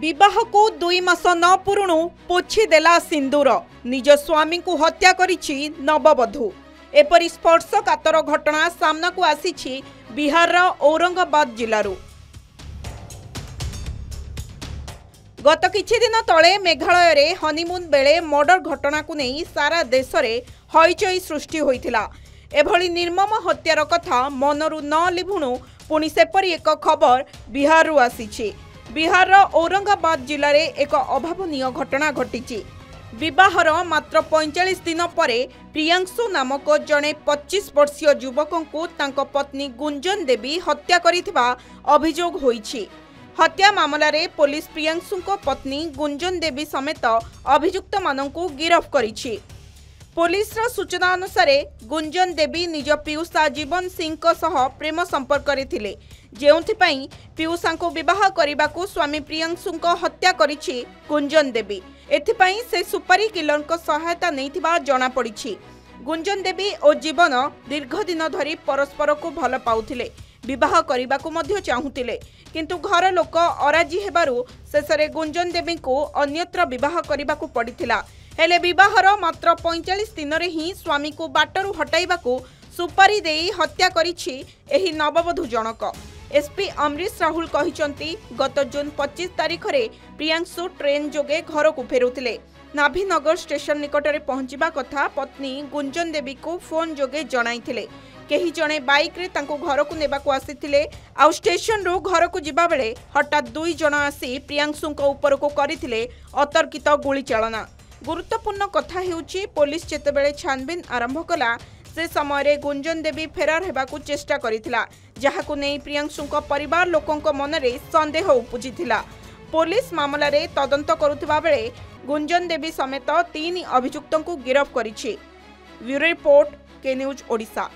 विवाह को 2 मास न पुरुणु पोछीदेला सिंदूर निज स्वामी को हत्या करिछि नववधू। एपरी स्पर्शकातर घटना सामना को आसीछि बिहार औरंगाबाद जिल्लारू। गत किछि दिन तले मेघालय रे हनीमून बेले मर्डर घटना को नहीं सारा देश रे हईचई सृष्टि होइथिला। एभली निर्मम हत्यार कथा मनरू न लिभुणु पुणी सेपरी एक खबर बिहार आसीछि। बिहार औरंगाबाद जिले में एक अभावनीय घटना घटी। विवाहर मात्र 45 दिन पर प्रियांशु नामक जड़े 25 वर्षीय युवक को तांको पत्नी गुंजन देवी हत्या करिथिबा अभियोग होईछि। हत्या मामला रे पुलिस प्रियांशु को पत्नी गुंजन देवी समेत अभियुक्त माननकु गिरफ्त करिछि। पुलिस सूचना अनुसार गुंजन देवी निज पियूषा जीवन सिंह सह प्रेम संपर्क रे जेउथिपाई पियूषा को विवाह करने को स्वामी प्रियांशु हत्या करिछि गुंजन देवी। एथिपाई से सुपारी किलर को सहायता नैथिबा जणा पड़िछि। गुंजन देवी और जीवन दीर्घ दिन धरी परस्पर को भल पाउथिले, विवाह करने को मध्य चाहुथिले, किंतु घर लोक अराजी हेबारु शेषरे गुंजन देवी को अन्यत्र विवाह करने को पड़िथिला। हेले विवाहर मात्र 45 दिन रे ही स्वामी को बाटरू हटाइबा को सुपारी देई हत्या करिछि एही नववधू जनक। एसपी अमरीश राहुल कहिसंती गत जून 25 तारिख रे प्रियांशु ट्रेन जोगे घर को फेरुथिले। नाभीनगर स्टेशन निकट में पहुंचवा कथा पत्नी गुंजन देवी को फोन जोगे जणाइथिले। केही जणे बाइक रे तांको घर को नेबा को आसीथिले। आ स्टेशन रो घर को जिबा बेले हठात 2 जण आसी प्रियांशु को ऊपर को करिथिले अतर्कित गुली चालना। गुरुत्वपूर्ण कथा हेउची पुलिस जेतेबेले छानबीन आरंभ कला से समय गुंजन देवी फेरार हेबाकू चेष्टा करिथिला, जहाकू नै प्रियांशु परिवार लोकंक मनरे संदेह उपजिथिला। पुलिस मामला रे तदंत करुथिबा बेले गुंजन देवी समेत 3 अभियुक्तंकू गिरफ्त करिछि। ब्यूरो रिपोर्ट के न्यूज ओडिशा।